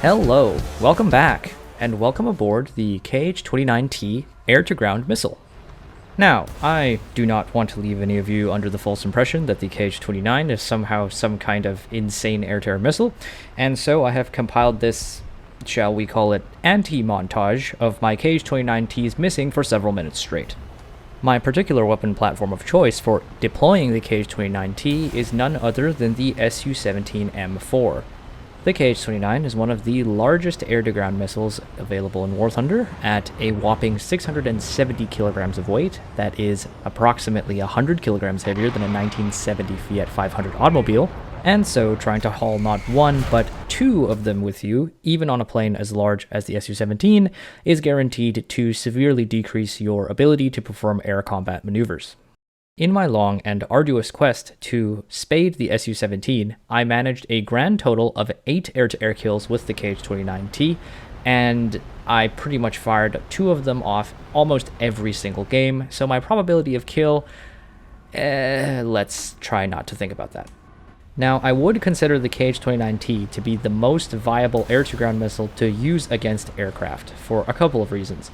Hello, welcome back, and welcome aboard the Kh-29T air-to-ground missile. Now, I do not want to leave any of you under the false impression that the Kh-29 is somehow some kind of insane air-to-air missile, and so I have compiled this, shall we call it, anti-montage of my Kh-29Ts missing for several minutes straight. My particular weapon platform of choice for deploying the Kh-29T is none other than the Su-17M4. The Kh-29 is one of the largest air-to-ground missiles available in War Thunder at a whopping 670 kilograms of weight. That is approximately 100 kilograms heavier than a 1970 Fiat 500 automobile, and so trying to haul not one but two of them with you, even on a plane as large as the Su-17, is guaranteed to severely decrease your ability to perform air combat maneuvers. In my long and arduous quest to spade the Su-17, I managed a grand total of 8 air-to-air kills with the Kh-29T, and I pretty much fired 2 of them off almost every single game, so my probability of kill, let's try not to think about that. Now, I would consider the Kh-29T to be the most viable air-to-ground missile to use against aircraft, for a couple of reasons.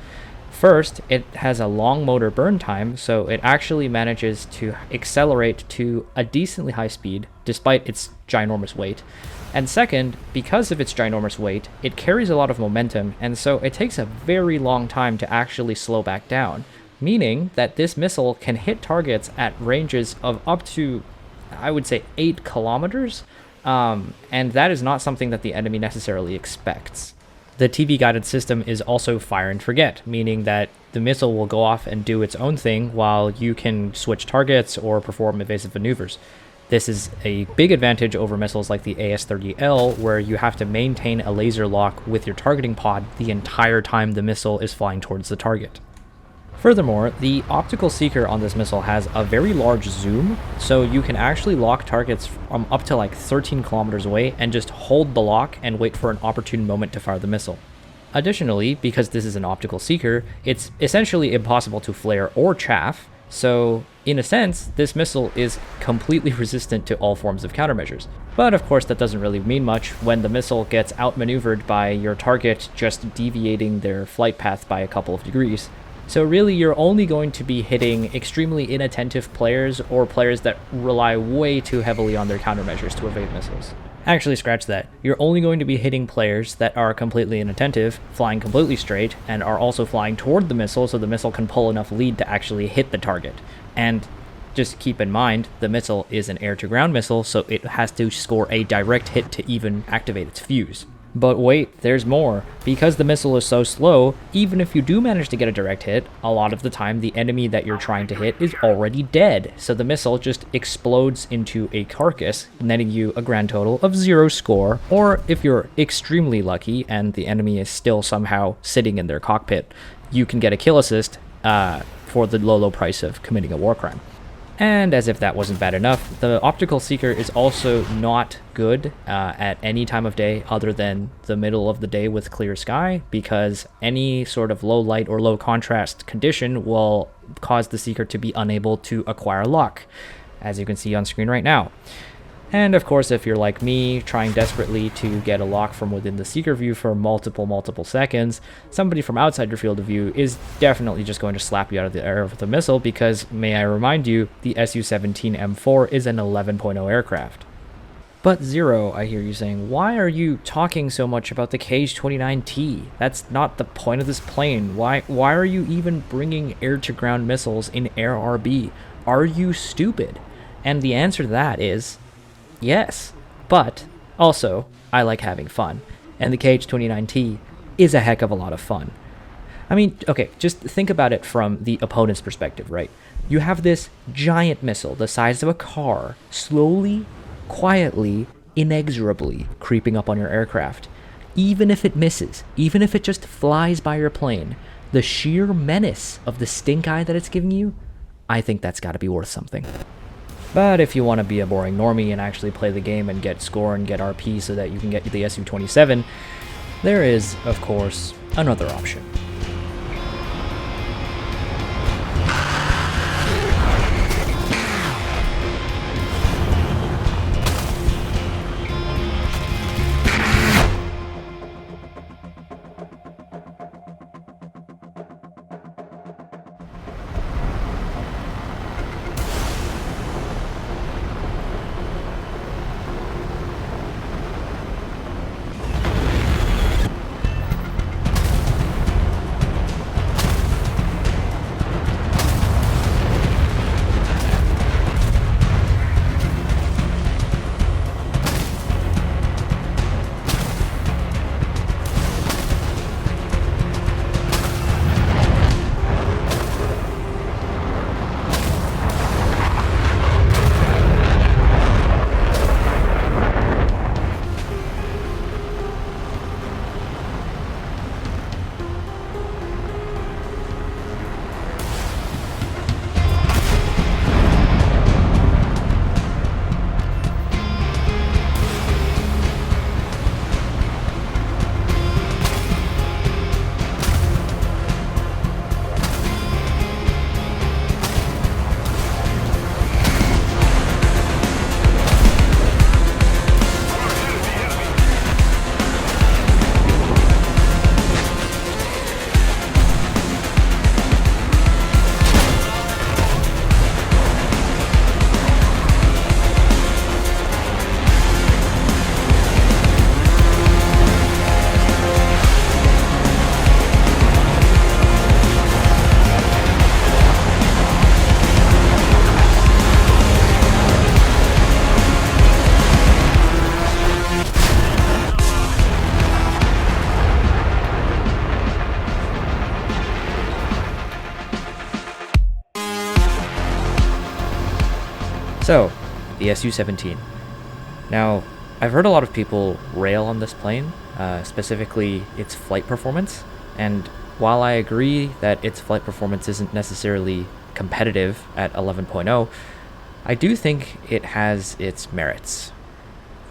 First, it has a long motor burn time, so it actually manages to accelerate to a decently high speed, despite its ginormous weight. And second, because of its ginormous weight, it carries a lot of momentum, and so it takes a very long time to actually slow back down, meaning that this missile can hit targets at ranges of up to, I would say, 8 kilometers, and that is not something that the enemy necessarily expects. The TV-guided system is also fire and forget, meaning that the missile will go off and do its own thing while you can switch targets or perform evasive maneuvers. This is a big advantage over missiles like the AS-30L, where you have to maintain a laser lock with your targeting pod the entire time the missile is flying towards the target. Furthermore, the optical seeker on this missile has a very large zoom, so you can actually lock targets from up to like 13 kilometers away and just hold the lock and wait for an opportune moment to fire the missile. Additionally, because this is an optical seeker, it's essentially impossible to flare or chaff, so in a sense, this missile is completely resistant to all forms of countermeasures. But of course, that doesn't really mean much when the missile gets outmaneuvered by your target just deviating their flight path by a couple of degrees. So really, you're only going to be hitting extremely inattentive players or players that rely way too heavily on their countermeasures to evade missiles. Actually, scratch that. You're only going to be hitting players that are completely inattentive, flying completely straight, and are also flying toward the missile so the missile can pull enough lead to actually hit the target. And just keep in mind, the missile is an air-to-ground missile, so it has to score a direct hit to even activate its fuse. But wait, there's more. Because the missile is so slow, even if you do manage to get a direct hit, a lot of the time the enemy that you're trying to hit is already dead, so the missile just explodes into a carcass, netting you a grand total of 0 score, or if you're extremely lucky and the enemy is still somehow sitting in their cockpit, you can get a kill assist for the low price of committing a war crime. And as if that wasn't bad enough, the optical seeker is also not good at any time of day other than the middle of the day with clear sky, because any sort of low light or low contrast condition will cause the seeker to be unable to acquire lock, as you can see on screen right now. And of course, if you're like me, trying desperately to get a lock from within the seeker view for multiple seconds, somebody from outside your field of view is definitely just going to slap you out of the air with a missile because, may I remind you, the Su-17M4 is an 11.0 aircraft. But Zero, I hear you saying, why are you talking so much about the Kh-29T? That's not the point of this plane. Why are you even bringing air-to-ground missiles in Air RB? Are you stupid? And the answer to that is yes, but also, I like having fun, and the Kh-29T is a heck of a lot of fun. I mean, okay, just think about it from the opponent's perspective, right? You have this giant missile the size of a car, slowly, quietly, inexorably creeping up on your aircraft. Even if it misses, even if it just flies by your plane, the sheer menace of the stink eye that it's giving you, I think that's got to be worth something. But if you want to be a boring normie and actually play the game and get score and get RP so that you can get the Su-27, there is, of course, another option. So, the Su-17. Now, I've heard a lot of people rail on this plane, specifically its flight performance, and while I agree that its flight performance isn't necessarily competitive at 11.0, I do think it has its merits.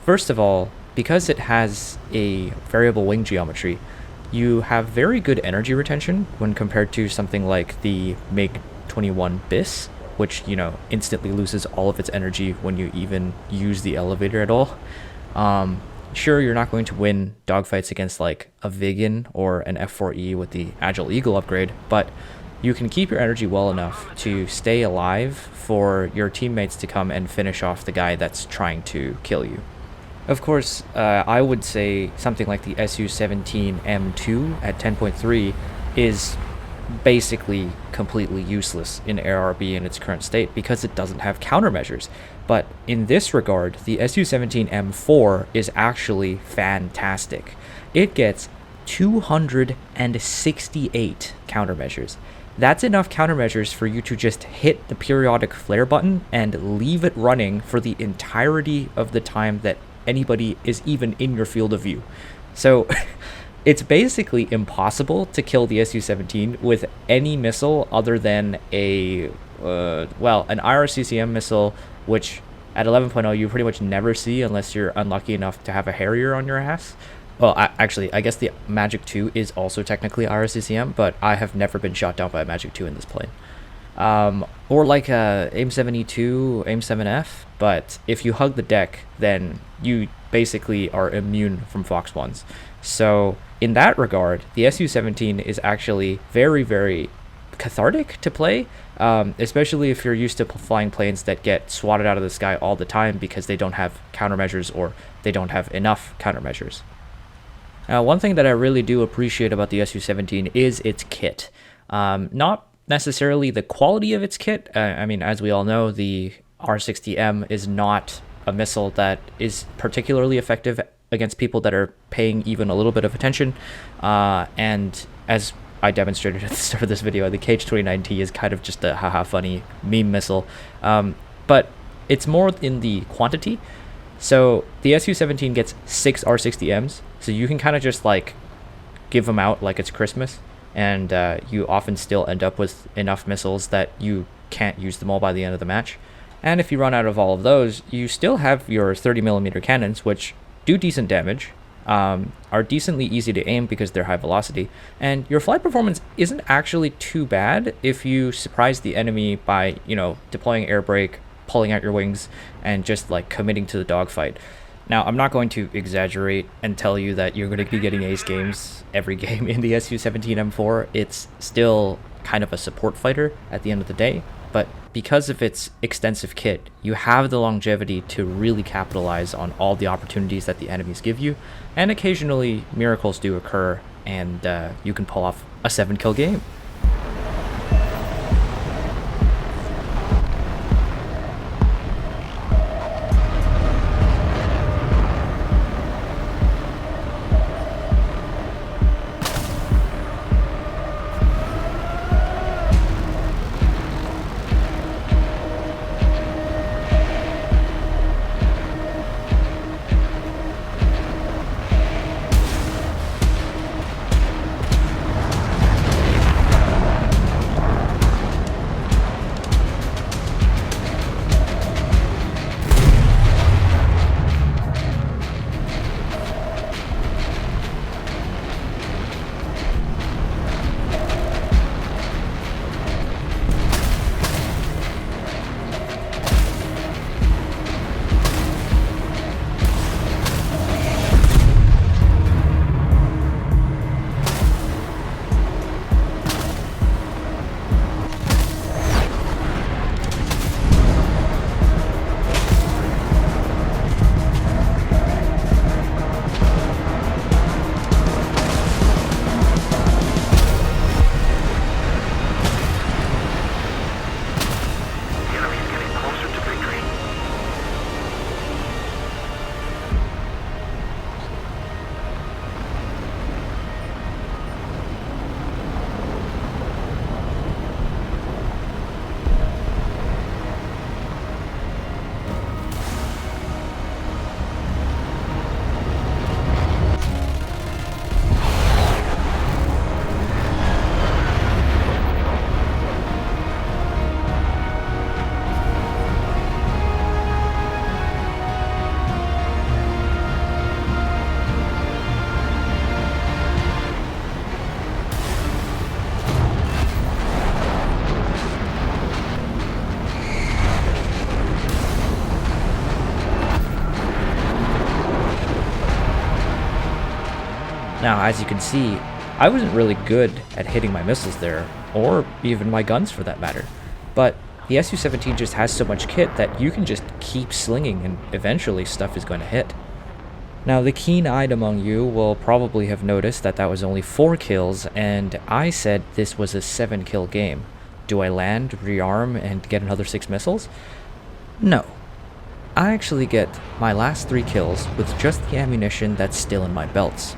First of all, because it has a variable wing geometry, you have very good energy retention when compared to something like the MiG-21 BIS, which, instantly loses all of its energy when you even use the elevator at all. Sure, you're not going to win dogfights against like a Viggen or an F4E with the Agile Eagle upgrade, but you can keep your energy well enough to stay alive for your teammates to come and finish off the guy that's trying to kill you. Of course, I would say something like the Su-17M4 at 10.3 is basically completely useless in ARB in its current state because it doesn't have countermeasures. But in this regard, the Su-17M4 is actually fantastic. It gets 268 countermeasures. That's enough countermeasures for you to just hit the periodic flare button and leave it running for the entirety of the time that anybody is even in your field of view. So it's basically impossible to kill the Su-17 with any missile other than an IRCCM missile, which at 11.0 you pretty much never see unless you're unlucky enough to have a Harrier on your ass. Well, I guess the Magic 2 is also technically IRCCM, but I have never been shot down by a Magic 2 in this plane. Or like a AIM-7E2, AIM-7F, but if you hug the deck, then you basically are immune from Fox 1s. So in that regard, the Su-17 is actually very, very cathartic to play, especially if you're used to flying planes that get swatted out of the sky all the time because they don't have countermeasures or they don't have enough countermeasures. Now, one thing that I really do appreciate about the Su-17 is its kit. Not necessarily the quality of its kit. I mean, as we all know, the R60M is not a missile that is particularly effective against people that are paying even a little bit of attention. And as I demonstrated at the start of this video, the Kh-29T is kind of just a haha funny meme missile. But it's more in the quantity. So the Su-17 gets 6 R60Ms, so you can kind of just like give them out like it's Christmas, and you often still end up with enough missiles that you can't use them all by the end of the match. And if you run out of all of those, you still have your 30mm cannons, which do decent damage, are decently easy to aim because they're high velocity, and your flight performance isn't actually too bad if you surprise the enemy by, deploying air brake, pulling out your wings, and just like committing to the dogfight. Now, I'm not going to exaggerate and tell you that you're going to be getting ace games every game in the Su-17M4. It's still kind of a support fighter at the end of the day, but because of its extensive kit, you have the longevity to really capitalize on all the opportunities that the enemies give you, and occasionally miracles do occur, and you can pull off a 7-kill game. Now, as you can see, I wasn't really good at hitting my missiles there, or even my guns for that matter, but the Su-17 just has so much kit that you can just keep slinging and eventually stuff is going to hit. Now, the keen-eyed among you will probably have noticed that that was only 4 kills, and I said this was a 7-kill game. Do I land, rearm, and get another 6 missiles? No. I actually get my last 3 kills with just the ammunition that's still in my belts.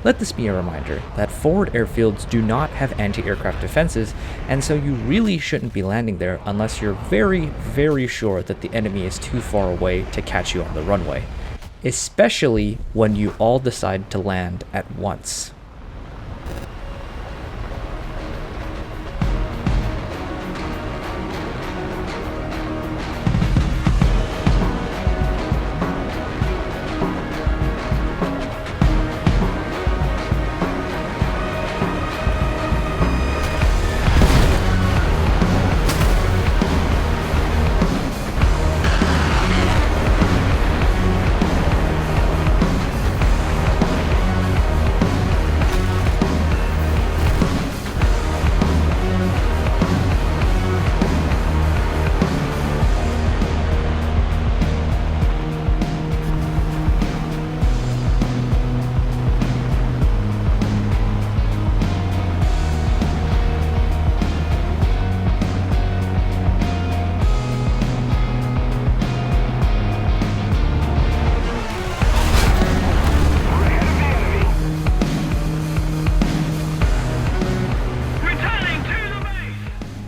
Let this be a reminder that forward airfields do not have anti-aircraft defenses, and so you really shouldn't be landing there unless you're very, very sure that the enemy is too far away to catch you on the runway. Especially when you all decide to land at once.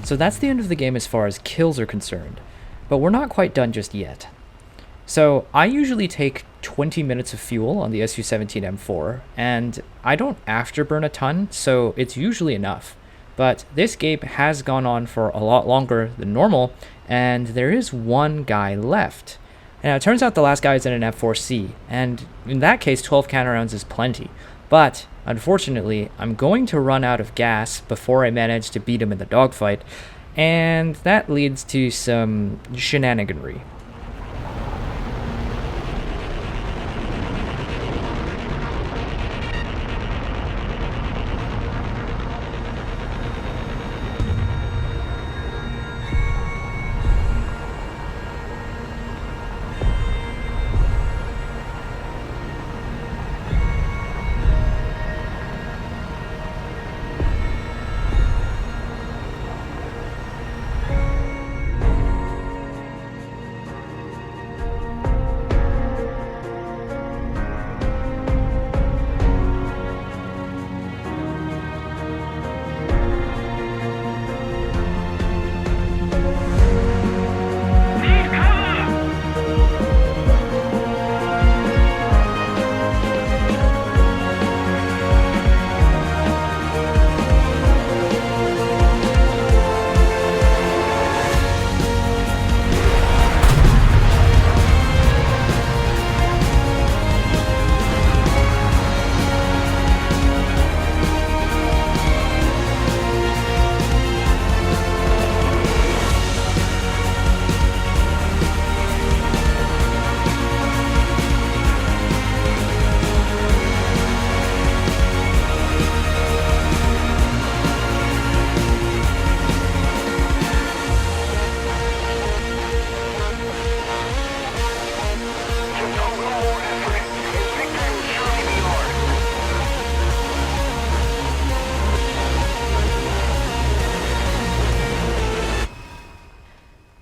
So that's the end of the game as far as kills are concerned, but we're not quite done just yet. So I usually take 20 minutes of fuel on the Su-17M4, and I don't afterburn a ton, so it's usually enough. But this game has gone on for a lot longer than normal, and there is one guy left. Now it turns out the last guy is in an F4C, and in that case 12 counter rounds is plenty. But unfortunately, I'm going to run out of gas before I manage to beat him in the dogfight, and that leads to some shenaniganry.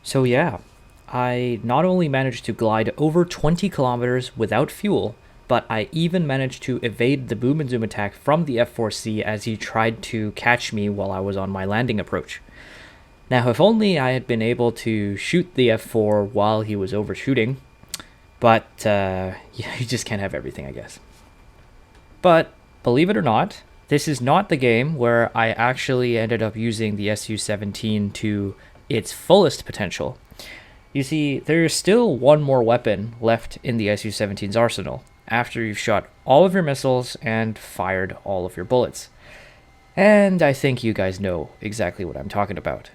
So yeah, I not only managed to glide over 20 kilometers without fuel, but I even managed to evade the boom and zoom attack from the F4C as he tried to catch me while I was on my landing approach. Now, if only I had been able to shoot the F4 while he was overshooting, but yeah, you just can't have everything, I guess. But believe it or not, this is not the game where I actually ended up using the Su-17 to its fullest potential. You see, there is still one more weapon left in the Su-17's arsenal, after you've shot all of your missiles and fired all of your bullets. And I think you guys know exactly what I'm talking about.